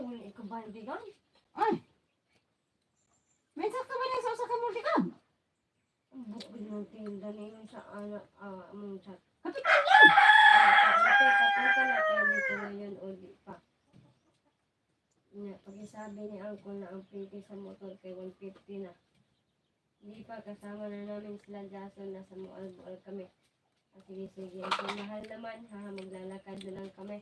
Kung ikaw ba yung bigan? Ay! May sa ka ba na sa multikam? Ang bukod ng tinda na yun sa among chat. Kapitan yan! Kapunta na kayo dito ngayon o di pa. Pag-isabi ni Uncle na ang pretty sa motor kay 150 na. Hindi pa, kasama na namin sila Jason, nasa Mual-Bual kami. Sige. Kung mahal naman, maglalakad na lang kami.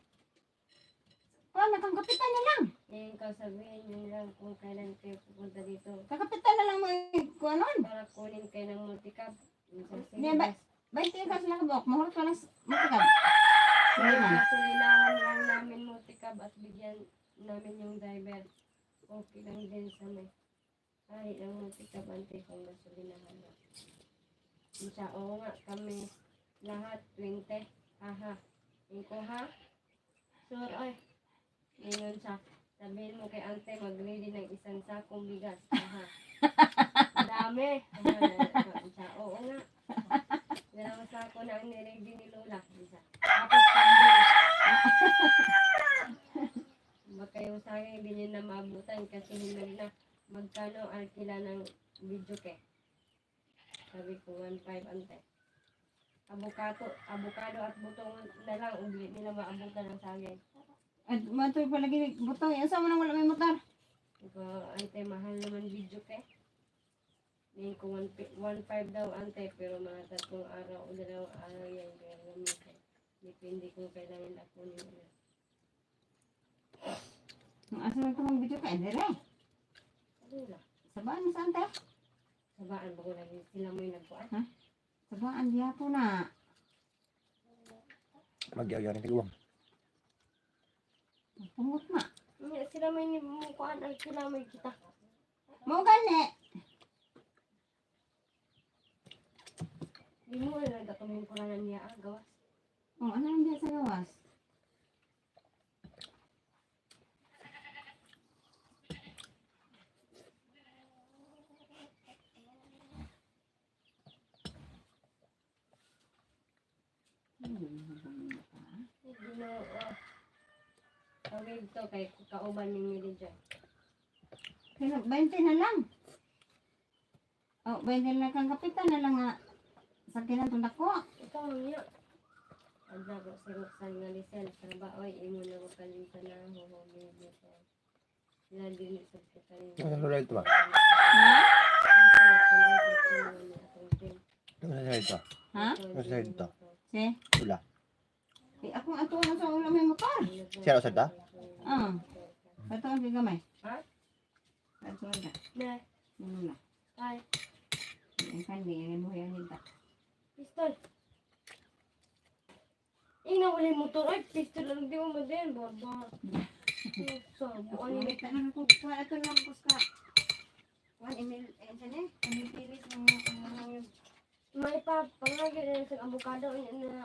Kang kapitan na lang. Ngayon ka sabihin yun lang kung kailan kayo pupunta dito. Kakapitan na lang mo kuanon. Para kunin kayo ng multicab. Hindi ba? 20 ka sila kabok. Mahulot ka lang multikam. Sige na. Gasolinahan lang namin multicab at bigyan namin yung driver. Okay lang din sa may. Kahit ang multicab ante kung gasolinahan lang. Siya, oo nga kami. Lahat 20. Aha. Iko ha? Sure ay. Ngayon siya. Sabihin mo kay ante mag-ready ng isang sakong bigas. Aha. Dami. Siya, oo nga. Dalawang sako na ang niready ni Lola. Isa. Tapos kambing. Baka yung sa akin hindi nyo na maabutan kasi hinag na magkano alkila ng video ke. Sabi ko 1.5 ante. Avocado at butong na lang, hindi nila maabutan ng saging. At matoy palagi butong. Asa mo nang wala may motor? Iko, ante, mahal naman video ke. Ngayon ko 1.5 daw ante, pero mga 3 araw o 2 araw yan. Kaya gamitin. Depende kung kailangan ako nila. Asa na itong video ka? Dire. Ano lang? Sabaan saan tayo? Sabaan ba ko lagi sila mo yung nagpuan? Ha? Sabaan diya po na. Magyagyan ng tiguang. Pungot na. Sila mo yung mukuan ang sila mo kita. Mo gani. Di mo na nagkatumin ko lang niya gawas. Oh, ano yung diya sa gawas? Hindi mo, tawag ito kay kauban ni Mili dyan. Pero 20 na lang. Oh, 20 na kang kapitan na lang nga. Sa kinatulak ko. Ikaw niya. Adla ko si Roxanne nga lisel. Sa baoy, imo na ko kalinta na huhubi dito. Sila din sa kita. Ano sa ito ba? Ha? Ano sa ito? Ha? Ano sa ito? Si? Wala. Eh, ako ato na sa ulam may motor. Siya sa ito? Ah. Ato ang gamay. Ha? Ato na. Ne. Ano na. Ay. Ang kandi, ang buhay ang hinta. Pistol. Ina wala yung motor. Ay, pistol lang di mo mo din. Baba. So, buwan Ano ni ito na ko? Ito lang ko sa. 1 ml. Saan eh? Ang pilis ng mga. may pangagin na sa avocado na.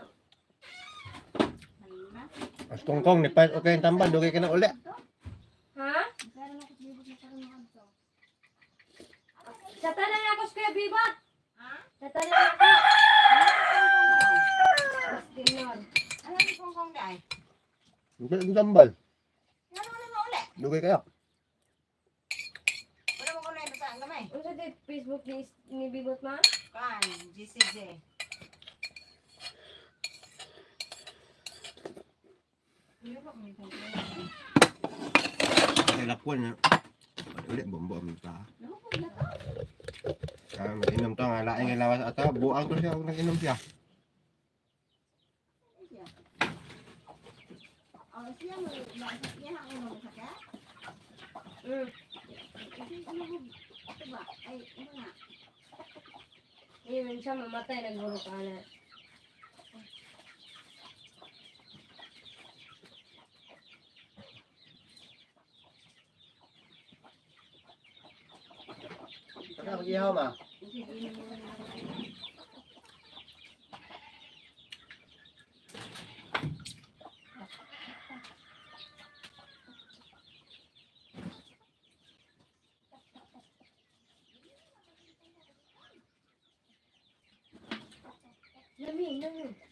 Halina. As tungkong, nipat okay yung tambal, dugay ka na uli. Ha? Satanan ako sa Kuya Bibot. Ha? Satanan ako. Tinor. Ano yung kongkong dahil? Yung tambal, Ano na mauli? dugay kayo. Wala mo ko na yung basa ang gamay. Ano sa Facebook ni Bibot ma? Kan, GCJ. Kasi lakwan na. Uli, bombo ang ta. Inom to nga, laing ilawas ata, buang ko siya kung nag-inom siya. Oh, siya mo, siya ang ulo sa ka? Kasi ano mo, ito ba? Ay, ano nga? Ngayon siya mamatay, nagburo ka na. Ano mag-ihaw ma? Lami.